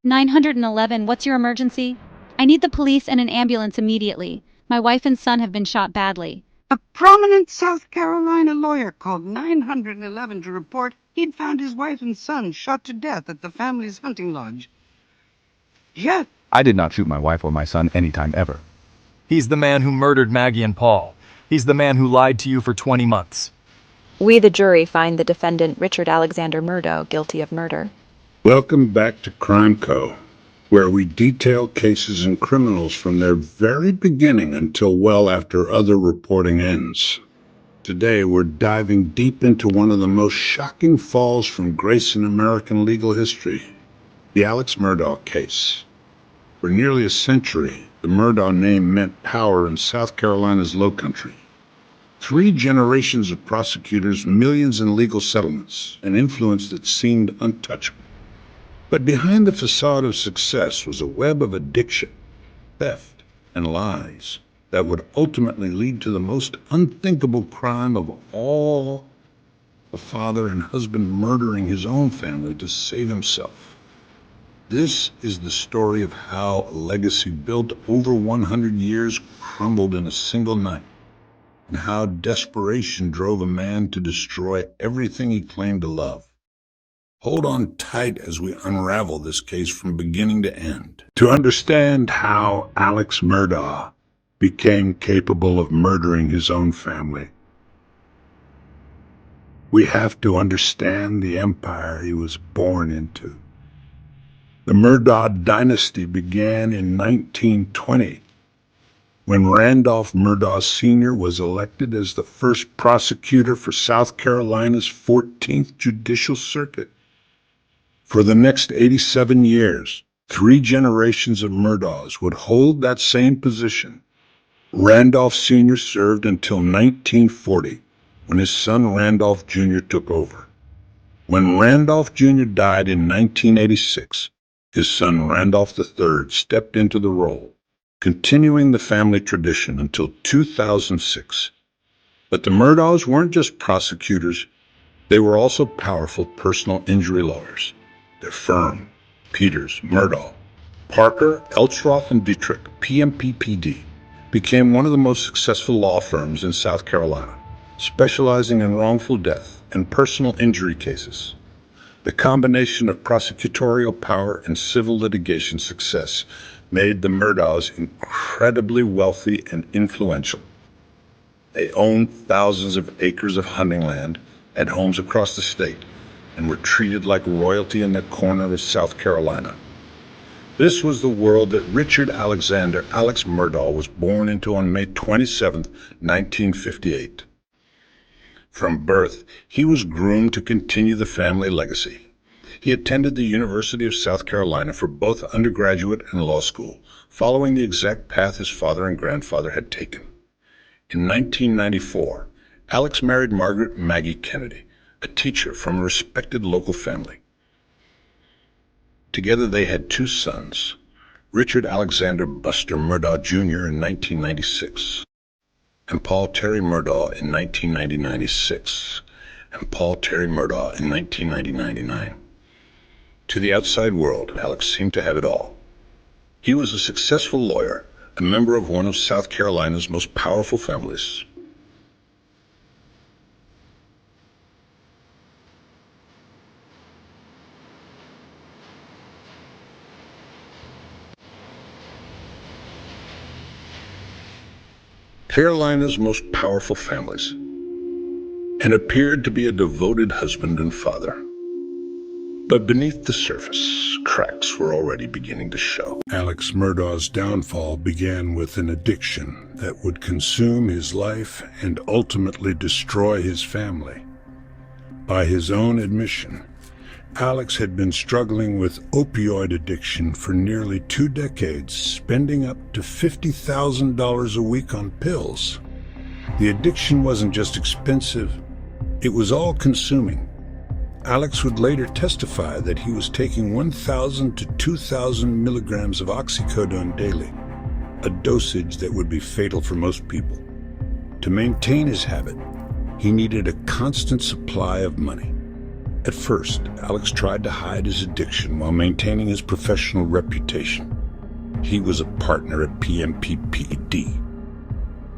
911, what's your emergency? I need the police and an ambulance immediately. My wife and son have been shot badly. A prominent South Carolina lawyer called 911 to report he'd found his wife and son shot to death at the family's hunting lodge. Yet, I did not shoot my wife or my son anytime ever. He's the man who murdered Maggie and Paul. He's the man who lied to you for 20 months. We, the jury, find the defendant, Richard Alexander Murdaugh, guilty of murder. Welcome back to Crimeco, where we detail cases and criminals from their very beginning until well after other reporting ends. Today, we're diving deep into one of the most shocking falls from grace in American legal history, the Alex Murdaugh case. For nearly a century, the Murdaugh name meant power in South Carolina's Lowcountry. 3 generations of prosecutors, millions in legal settlements, an influence that seemed untouchable. But behind the facade of success was a web of addiction, theft, and lies that would ultimately lead to the most unthinkable crime of all, a father and husband murdering his own family to save himself. This is the story of how a legacy built over 100 years crumbled in a single night, and how desperation drove a man to destroy everything he claimed to love. Hold on tight as we unravel this case from beginning to end. To understand how Alex Murdaugh became capable of murdering his own family, we have to understand the empire he was born into. The Murdaugh Dynasty began in 1920, when Randolph Murdaugh Sr. was elected as the first prosecutor for South Carolina's 14th Judicial Circuit. For the next 87 years, 3 generations of Murdaughs would hold that same position. Randolph Sr. served until 1940, when his son Randolph Jr. took over. When Randolph Jr. died in 1986, his son Randolph III stepped into the role, continuing the family tradition until 2006. But the Murdaughs weren't just prosecutors, they were also powerful personal injury lawyers. Their firm, Peters, Murdaugh, Parker, Eltroff, and Dietrich, PMPPD, became one of the most successful law firms in South Carolina, specializing in wrongful death and personal injury cases. The combination of prosecutorial power and civil litigation success made the Murdaughs incredibly wealthy and influential. They owned thousands of acres of hunting land and homes across the state, and were treated like royalty in that corner of South Carolina. This was the world that Richard Alexander Alex Murdaugh was born into on May 27, 1958. From birth, he was groomed to continue the family legacy. He attended the University of South Carolina for both undergraduate and law school, following the exact path his father and grandfather had taken. In 1994, Alex married Margaret Maggie Kennedy, a teacher from a respected local family. Together they had 2 sons, Richard Alexander Buster Murdaugh Jr. in 1996, and Paul Terry Murdaugh in 1996, and Paul Terry Murdaugh in 1999. To the outside world, Alex seemed to have it all. He was a successful lawyer, a member of one of South Carolina's most powerful families. Carolina's most powerful families, and appeared to be a devoted husband and father. But beneath the surface, cracks were already beginning to show. Alex Murdaugh's downfall began with an addiction that would consume his life and ultimately destroy his family. By his own admission, Alex had been struggling with opioid addiction for nearly 2 decades, spending up to $50,000 a week on pills. The addiction wasn't just expensive, it was all-consuming. Alex would later testify that he was taking 1,000 to 2,000 milligrams of oxycodone daily, a dosage that would be fatal for most people. To maintain his habit, he needed a constant supply of money. At first, Alex tried to hide his addiction while maintaining his professional reputation. He was a partner at PMPPD,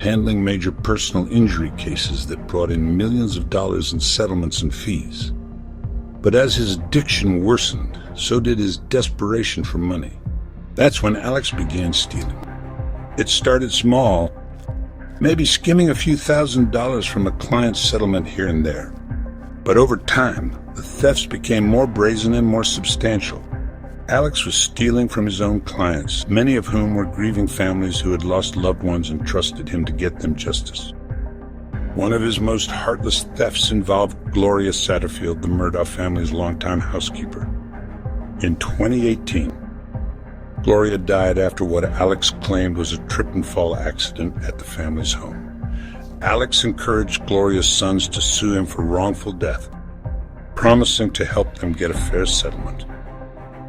handling major personal injury cases that brought in millions of dollars in settlements and fees. But as his addiction worsened, so did his desperation for money. That's when Alex began stealing. It started small, maybe skimming a few $1,000s from a client's settlement here and there. But over time, the thefts became more brazen and more substantial. Alex was stealing from his own clients, many of whom were grieving families who had lost loved ones and trusted him to get them justice. One of his most heartless thefts involved Gloria Satterfield, the Murdaugh family's longtime housekeeper. In 2018, Gloria died after what Alex claimed was a trip-and-fall accident at the family's home. Alex encouraged Gloria's sons to sue him for wrongful death, promising to help them get a fair settlement.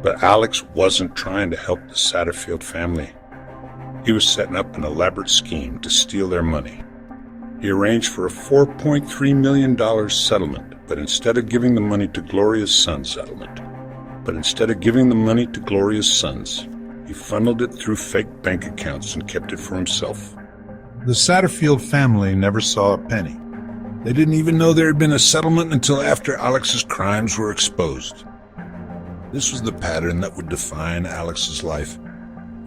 But Alex wasn't trying to help the Satterfield family. He was setting up an elaborate scheme to steal their money. He arranged for a $4.3 million settlement, but instead of giving the money to Gloria's sons, he funneled it through fake bank accounts and kept it for himself. The Satterfield family never saw a penny. They didn't even know there had been a settlement until after Alex's crimes were exposed. This was the pattern that would define Alex's life,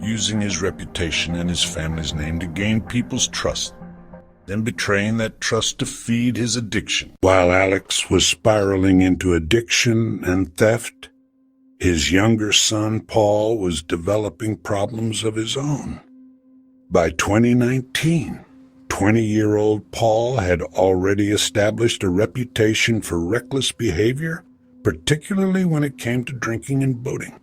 using his reputation and his family's name to gain people's trust, then betraying that trust to feed his addiction. While Alex was spiraling into addiction and theft, his younger son, Paul, was developing problems of his own. By 2019, 20-year-old Paul had already established a reputation for reckless behavior, particularly when it came to drinking and boating.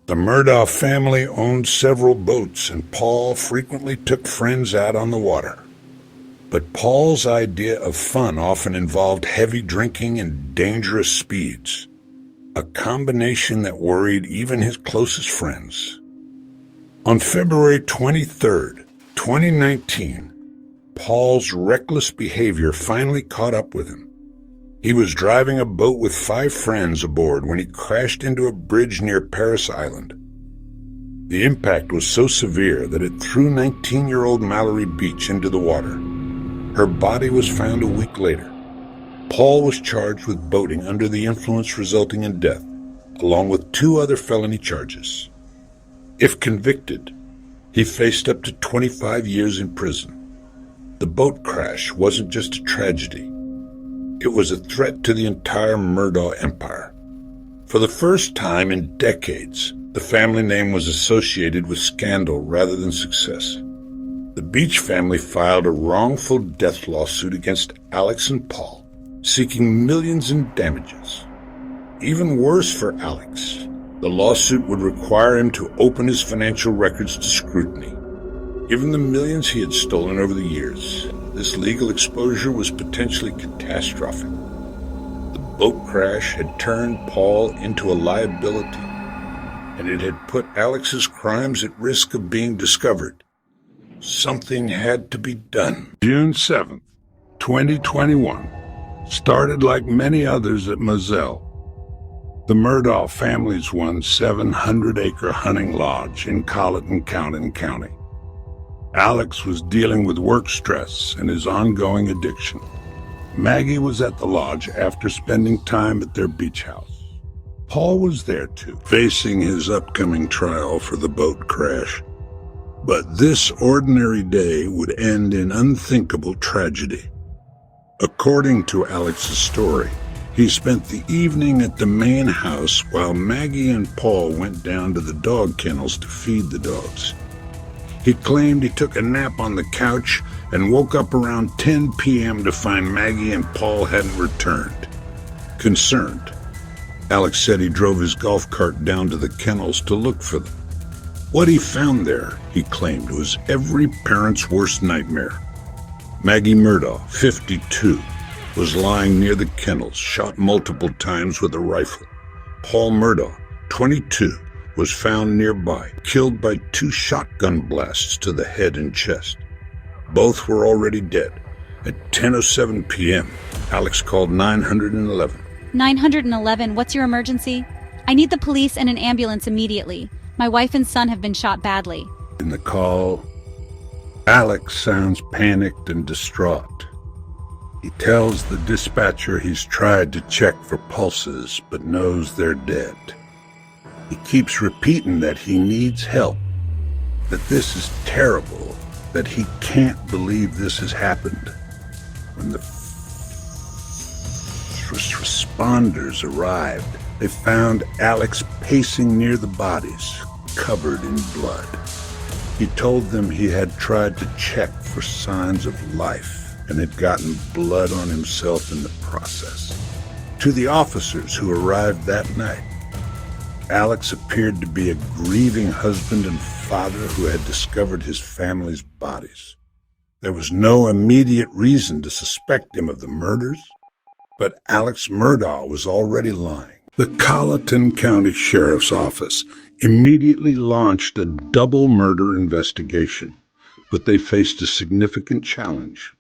The Murdaugh family owned several boats, and Paul frequently took friends out on the water. But Paul's idea of fun often involved heavy drinking and dangerous speeds, a combination that worried even his closest friends. On February 23, 2019, Paul's reckless behavior finally caught up with him. He was driving a boat with 5 friends aboard when he crashed into a bridge near Paris Island. The impact was so severe that it threw 19-year-old Mallory Beach into the water. Her body was found a week later. Paul was charged with boating under the influence resulting in death, along with 2 other felony charges. If convicted, he faced up to 25 years in prison. The boat crash wasn't just a tragedy. It was a threat to the entire Murdaugh empire. For the first time in decades, the family name was associated with scandal rather than success. The Beach family filed a wrongful death lawsuit against Alex and Paul, seeking millions in damages. Even worse for Alex, the lawsuit would require him to open his financial records to scrutiny. Given the millions he had stolen over the years, this legal exposure was potentially catastrophic. The boat crash had turned Paul into a liability, and it had put Alex's crimes at risk of being discovered. Something had to be done. June 7th, 2021, started like many others at Moselle. The Murdaugh family's one 700-acre hunting lodge in Colleton County. Alex was dealing with work stress and his ongoing addiction. Maggie was at the lodge after spending time at their beach house. Paul was there too, facing his upcoming trial for the boat crash. But this ordinary day would end in unthinkable tragedy. According to Alex's story, he spent the evening at the main house while Maggie and Paul went down to the dog kennels to feed the dogs. He claimed he took a nap on the couch and woke up around 10 p.m. to find Maggie and Paul hadn't returned. Concerned, Alex said he drove his golf cart down to the kennels to look for them. What he found there, he claimed, was every parent's worst nightmare. Maggie Murdaugh, 52, was lying near the kennels, shot multiple times with a rifle. Paul Murdaugh, 22, was found nearby, killed by 2 shotgun blasts to the head and chest. Both were already dead. At 10:07 p.m., Alex called 911. 911, what's your emergency? I need the police and an ambulance immediately. My wife and son have been shot badly. In the call, Alex sounds panicked and distraught. He tells the dispatcher he's tried to check for pulses, but knows they're dead. He keeps repeating that he needs help, that this is terrible, that he can't believe this has happened. When the first responders arrived, they found Alex pacing near the bodies, covered in blood. He told them he had tried to check for signs of life and had gotten blood on himself in the process. To the officers who arrived that night, Alex appeared to be a grieving husband and father who had discovered his family's bodies. There was no immediate reason to suspect him of the murders, but Alex Murdaugh was already lying. The Colleton County Sheriff's Office immediately launched a double murder investigation, but they faced a significant challenge.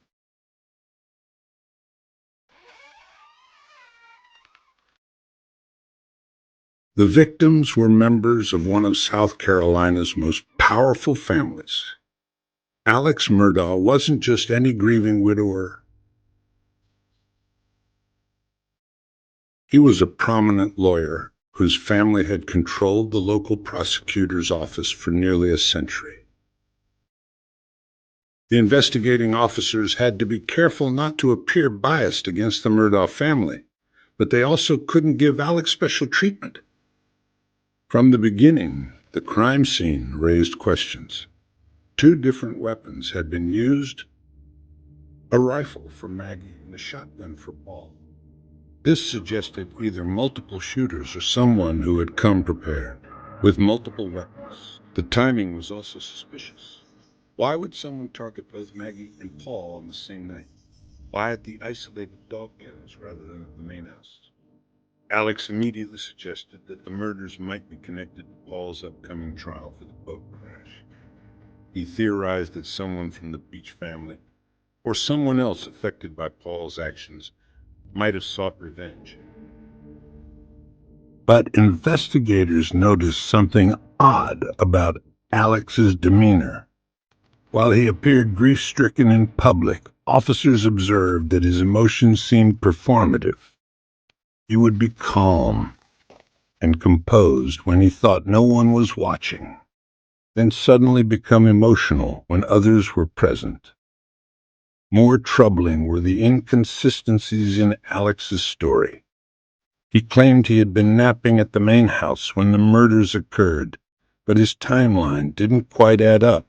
The victims were members of one of South Carolina's most powerful families. Alex Murdaugh wasn't just any grieving widower. He was a prominent lawyer whose family had controlled the local prosecutor's office for nearly a century. The investigating officers had to be careful not to appear biased against the Murdaugh family, but they also couldn't give Alex special treatment. From the beginning, the crime scene raised questions. 2 different weapons had been used, a rifle for Maggie and a shotgun for Paul. This suggested either multiple shooters or someone who had come prepared, with multiple weapons. The timing was also suspicious. Why would someone target both Maggie and Paul on the same night? Why at the isolated dog kennels rather than at the main house? Alex immediately suggested that the murders might be connected to Paul's upcoming trial for the boat crash. He theorized that someone from the Beach family, or someone else affected by Paul's actions, might have sought revenge. But investigators noticed something odd about Alex's demeanor. While he appeared grief-stricken in public, officers observed that his emotions seemed performative. He would be calm and composed when he thought no one was watching, then suddenly become emotional when others were present. More troubling were the inconsistencies in Alex's story. He claimed he had been napping at the main house when the murders occurred, but his timeline didn't quite add up.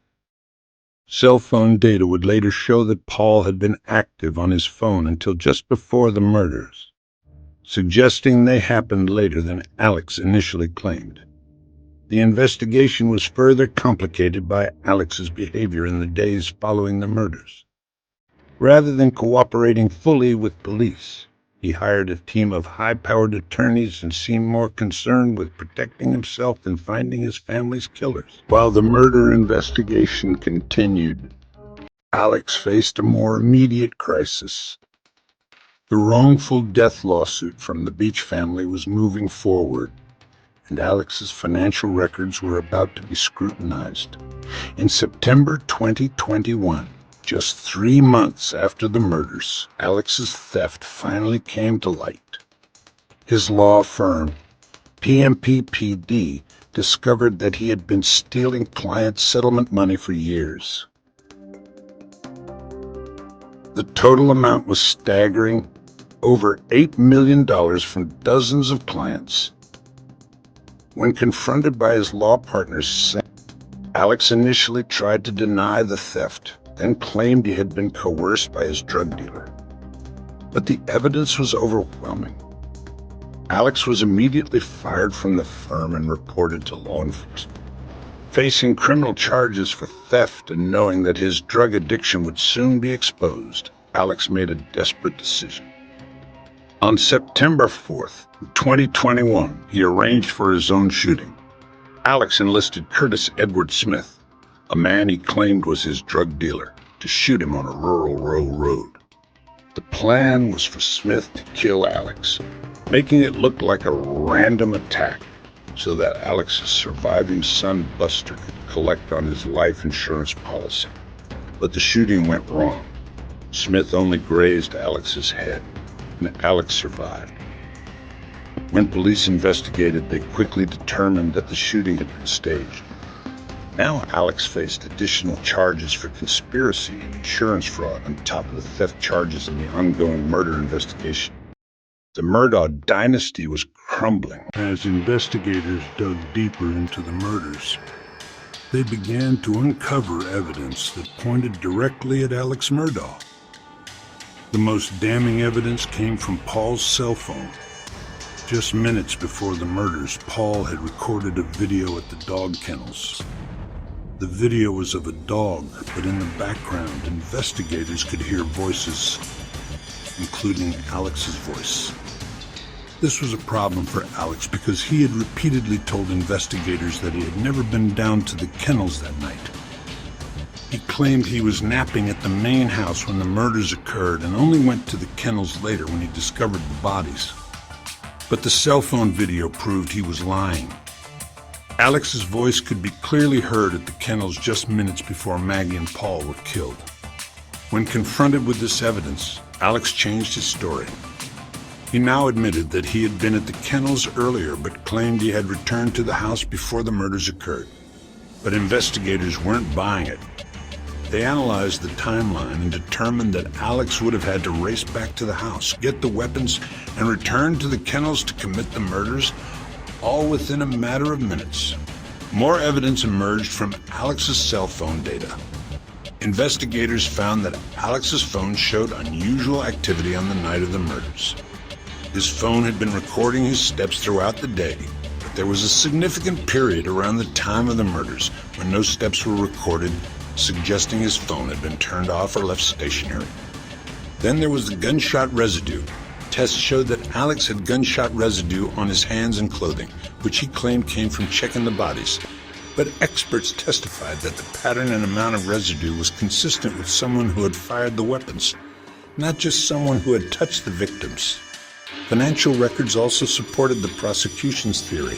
Cell phone data would later show that Paul had been active on his phone until just before the murders, suggesting they happened later than Alex initially claimed. The investigation was further complicated by Alex's behavior in the days following the murders. Rather than cooperating fully with police, he hired a team of high-powered attorneys and seemed more concerned with protecting himself than finding his family's killers. While the murder investigation continued, Alex faced a more immediate crisis. The wrongful death lawsuit from the Beach family was moving forward, and Alex's financial records were about to be scrutinized. In September 2021, just 3 months after the murders, Alex's theft finally came to light. His law firm, PMPPD, discovered that he had been stealing client settlement money for years. The total amount was staggering, over $8 million from dozens of clients. When confronted by his law partners, Alex initially tried to deny the theft, then claimed he had been coerced by his drug dealer. But the evidence was overwhelming. Alex was immediately fired from the firm and reported to law enforcement. Facing criminal charges for theft and knowing that his drug addiction would soon be exposed, Alex made a desperate decision. On September 4th, 2021, he arranged for his own shooting. Alex enlisted Curtis Edward Smith, a man he claimed was his drug dealer, to shoot him on a rural road. The plan was for Smith to kill Alex, making it look like a random attack so that Alex's surviving son Buster could collect on his life insurance policy. But the shooting went wrong. Smith only grazed Alex's head, and Alex survived. When police investigated, they quickly determined that the shooting had been staged. Now Alex faced additional charges for conspiracy and insurance fraud on top of the theft charges in the ongoing murder investigation. The Murdaugh Dynasty was crumbling. As investigators dug deeper into the murders, they began to uncover evidence that pointed directly at Alex Murdaugh. The most damning evidence came from Paul's cell phone. Just minutes before the murders, Paul had recorded a video at the dog kennels. The video was of a dog, but in the background, investigators could hear voices, including Alex's voice. This was a problem for Alex because he had repeatedly told investigators that he had never been down to the kennels that night. He claimed he was napping at the main house when the murders occurred and only went to the kennels later when he discovered the bodies. But the cell phone video proved he was lying. Alex's voice could be clearly heard at the kennels just minutes before Maggie and Paul were killed. When confronted with this evidence, Alex changed his story. He now admitted that he had been at the kennels earlier but claimed he had returned to the house before the murders occurred. But investigators weren't buying it. They analyzed the timeline and determined that Alex would have had to race back to the house, get the weapons, and return to the kennels to commit the murders, all within a matter of minutes. More evidence emerged from Alex's cell phone data. Investigators found that Alex's phone showed unusual activity on the night of the murders. His phone had been recording his steps throughout the day, but there was a significant period around the time of the murders when no steps were recorded, suggesting his phone had been turned off or left stationary. Then there was the gunshot residue. Tests showed that Alex had gunshot residue on his hands and clothing, which he claimed came from checking the bodies. But experts testified that the pattern and amount of residue was consistent with someone who had fired the weapons, not just someone who had touched the victims. Financial records also supported the prosecution's theory.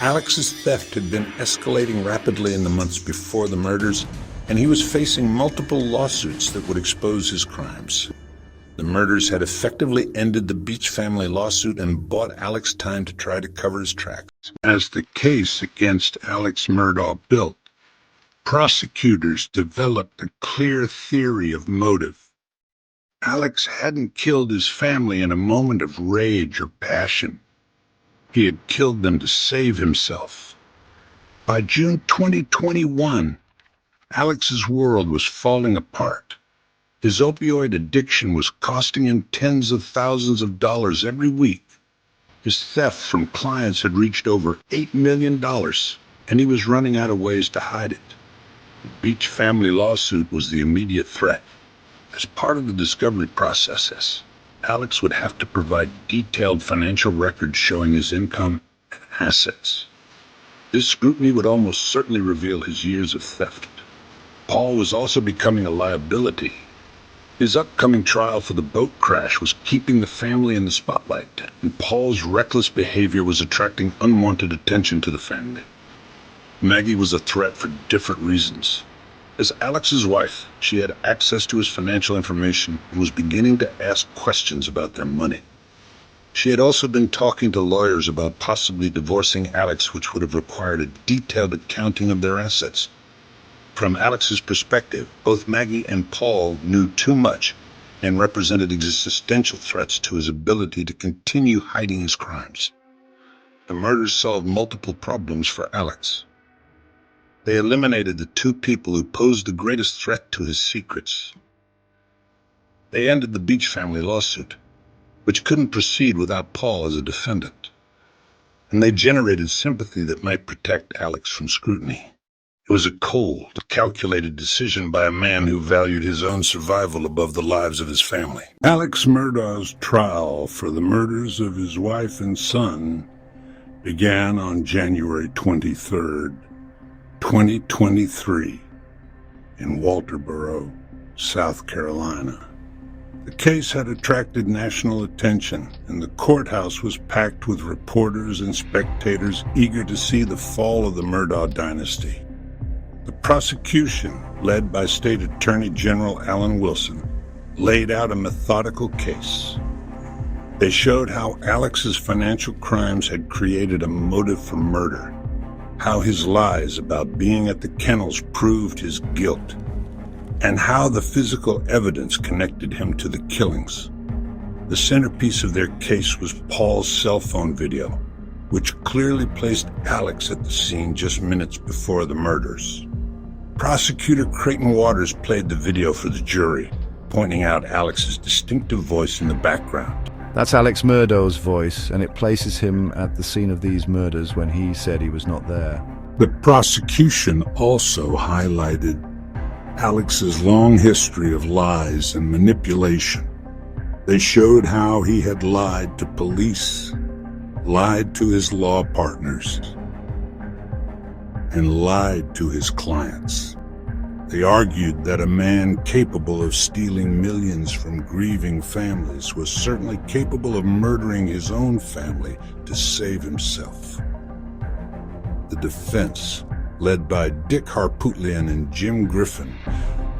Alex's theft had been escalating rapidly in the months before the murders, and he was facing multiple lawsuits that would expose his crimes. The murders had effectively ended the Beach family lawsuit and bought Alex time to try to cover his tracks. As the case against Alex Murdaugh built, prosecutors developed a clear theory of motive. Alex hadn't killed his family in a moment of rage or passion. He had killed them to save himself. By June 2021, Alex's world was falling apart. His opioid addiction was costing him tens of thousands of dollars every week. His theft from clients had reached over $8 million, and he was running out of ways to hide it. The Beach family lawsuit was the immediate threat. As part of the discovery process, Alex would have to provide detailed financial records showing his income and assets. This scrutiny would almost certainly reveal his years of theft. Paul was also becoming a liability. His upcoming trial for the boat crash was keeping the family in the spotlight, and Paul's reckless behavior was attracting unwanted attention to the family. Maggie was a threat for different reasons. As Alex's wife, she had access to his financial information and was beginning to ask questions about their money. She had also been talking to lawyers about possibly divorcing Alex, which would have required a detailed accounting of their assets. From Alex's perspective, both Maggie and Paul knew too much and represented existential threats to his ability to continue hiding his crimes. The murders solved multiple problems for Alex. They eliminated the two people who posed the greatest threat to his secrets. They ended the Beach family lawsuit, which couldn't proceed without Paul as a defendant. And they generated sympathy that might protect Alex from scrutiny. It was a cold, calculated decision by a man who valued his own survival above the lives of his family. Alex Murdaugh's trial for the murders of his wife and son began on January 23rd, 2023, in Walterboro, South Carolina. The case had attracted national attention, and the courthouse was packed with reporters and spectators eager to see the fall of the Murdaugh Dynasty. The prosecution, led by State Attorney General Alan Wilson, laid out a methodical case. They showed how Alex's financial crimes had created a motive for murder, how his lies about being at the kennels proved his guilt, and how the physical evidence connected him to the killings. The centerpiece of their case was Paul's cell phone video, which clearly placed Alex at the scene just minutes before the murders. Prosecutor Creighton Waters played the video for the jury, pointing out Alex's distinctive voice in the background. That's Alex Murdaugh's voice, and it places him at the scene of these murders when he said he was not there. The prosecution also highlighted Alex's long history of lies and manipulation. They showed how he had lied to police, lied to his law partners, and lied to his clients. They argued that a man capable of stealing millions from grieving families was certainly capable of murdering his own family to save himself. The defense, led by Dick Harpootlian and Jim Griffin,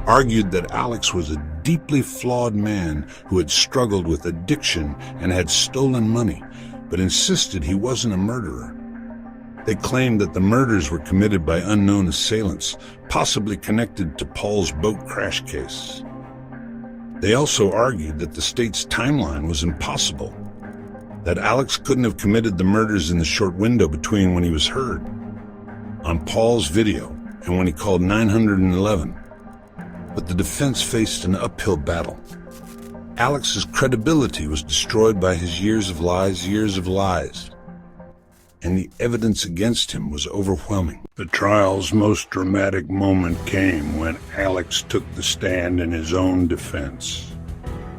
argued that Alex was a deeply flawed man who had struggled with addiction and had stolen money, but insisted he wasn't a murderer. They claimed that the murders were committed by unknown assailants, possibly connected to Paul's boat crash case. They also argued that the state's timeline was impossible, that Alex couldn't have committed the murders in the short window between when he was heard on Paul's video and when he called 911. But the defense faced an uphill battle. Alex's credibility was destroyed by his years of lies, and the evidence against him was overwhelming. The trial's most dramatic moment came when Alex took the stand in his own defense.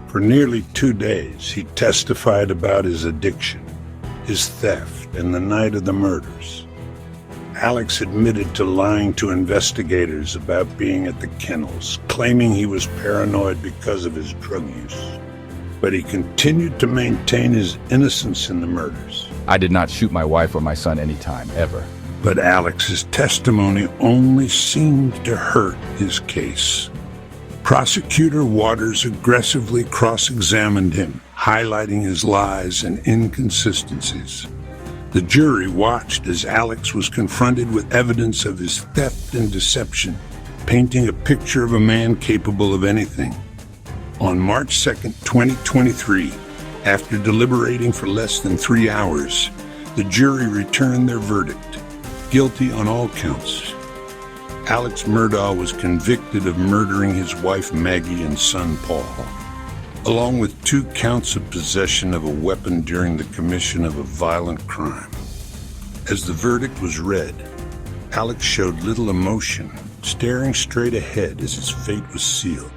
For nearly 2 days, he testified about his addiction, his theft, and the night of the murders. Alex admitted to lying to investigators about being at the kennels, claiming he was paranoid because of his drug use. But he continued to maintain his innocence in the murders. I did not shoot my wife or my son anytime, ever. But Alex's testimony only seemed to hurt his case. Prosecutor Waters aggressively cross-examined him, highlighting his lies and inconsistencies. The jury watched as Alex was confronted with evidence of his theft and deception, painting a picture of a man capable of anything. On March 2nd, 2023, after deliberating for less than 3 hours, the jury returned their verdict, guilty on all counts. Alex Murdaugh was convicted of murdering his wife Maggie and son Paul, along with 2 counts of possession of a weapon during the commission of a violent crime. As the verdict was read, Alex showed little emotion, staring straight ahead as his fate was sealed.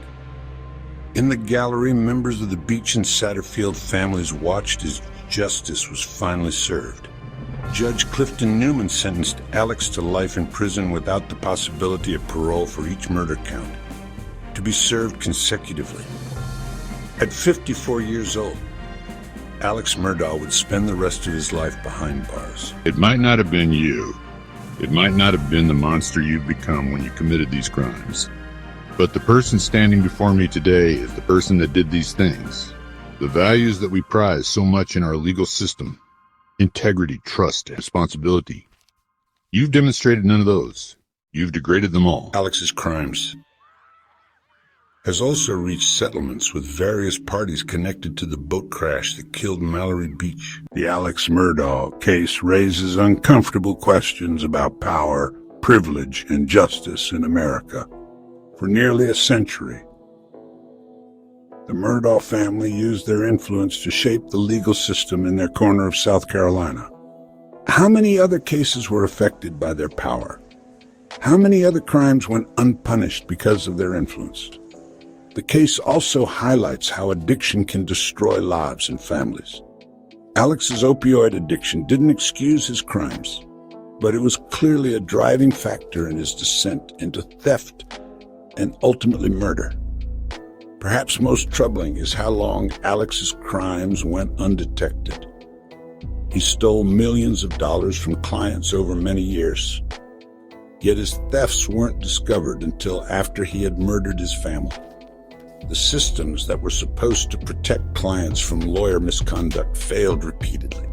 In the gallery, members of the Beach and Satterfield families watched as justice was finally served. Judge Clifton Newman sentenced Alex to life in prison without the possibility of parole for each murder count, to be served consecutively. At 54 years old, Alex Murdaugh would spend the rest of his life behind bars. It might not have been you. It might not have been the monster you've become when you committed these crimes. But the person standing before me today is the person that did these things. The values that we prize so much in our legal system: integrity, trust, and responsibility. You've demonstrated none of those. You've degraded them all. Alex's crimes has also reached settlements with various parties connected to the boat crash that killed Mallory Beach. The Alex Murdaugh case raises uncomfortable questions about power, privilege, and justice in America. For nearly a century, the Murdaugh family used their influence to shape the legal system in their corner of South Carolina. How many other cases were affected by their power? How many other crimes went unpunished because of their influence? The case also highlights how addiction can destroy lives and families. Alex's opioid addiction didn't excuse his crimes, but it was clearly a driving factor in his descent into theft and ultimately murder. Perhaps most troubling is how long Alex's crimes went undetected. He stole millions of dollars from clients over many years, yet his thefts weren't discovered until after he had murdered his family. The systems that were supposed to protect clients from lawyer misconduct failed repeatedly.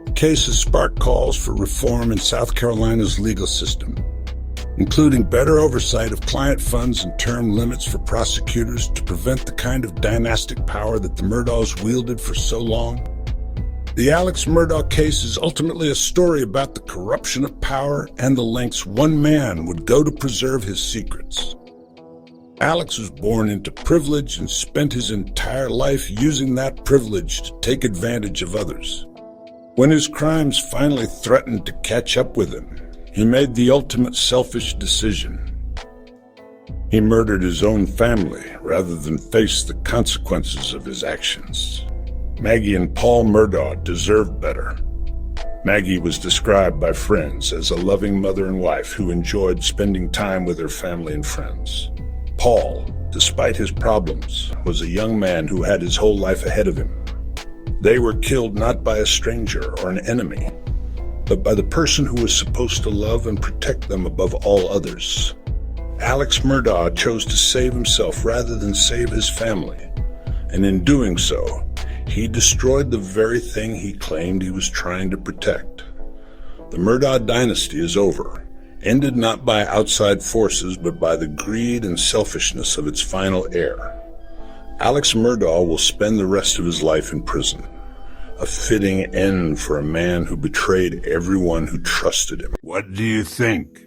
The case has sparked calls for reform in South Carolina's legal system, including better oversight of client funds and term limits for prosecutors to prevent the kind of dynastic power that the Murdaughs wielded for so long. The Alex Murdaugh case is ultimately a story about the corruption of power and the lengths one man would go to preserve his secrets. Alex was born into privilege and spent his entire life using that privilege to take advantage of others. When his crimes finally threatened to catch up with him, he made the ultimate selfish decision. He murdered his own family rather than face the consequences of his actions. Maggie and Paul Murdaugh deserved better. Maggie was described by friends as a loving mother and wife who enjoyed spending time with her family and friends. Paul, despite his problems, was a young man who had his whole life ahead of him. They were killed not by a stranger or an enemy, but by the person who was supposed to love and protect them above all others. Alex Murdaugh chose to save himself rather than save his family, and in doing so, he destroyed the very thing he claimed he was trying to protect. The Murdaugh Dynasty is over, ended not by outside forces but by the greed and selfishness of its final heir. Alex Murdaugh will spend the rest of his life in prison, a fitting end for a man who betrayed everyone who trusted him. What do you think?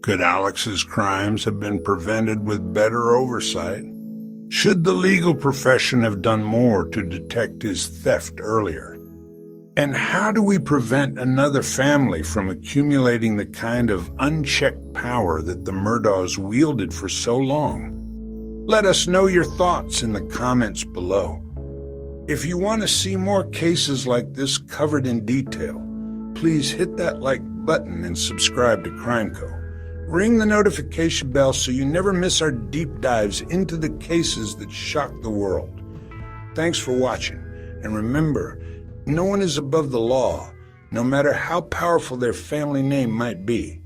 Could Alex's crimes have been prevented with better oversight? Should the legal profession have done more to detect his theft earlier? And how do we prevent another family from accumulating the kind of unchecked power that the Murdaughs wielded for so long? Let us know your thoughts in the comments below. If you want to see more cases like this covered in detail, please hit that like button and subscribe to Crimeco. Ring the notification bell so you never miss our deep dives into the cases that shock the world. Thanks for watching, and remember, no one is above the law, no matter how powerful their family name might be.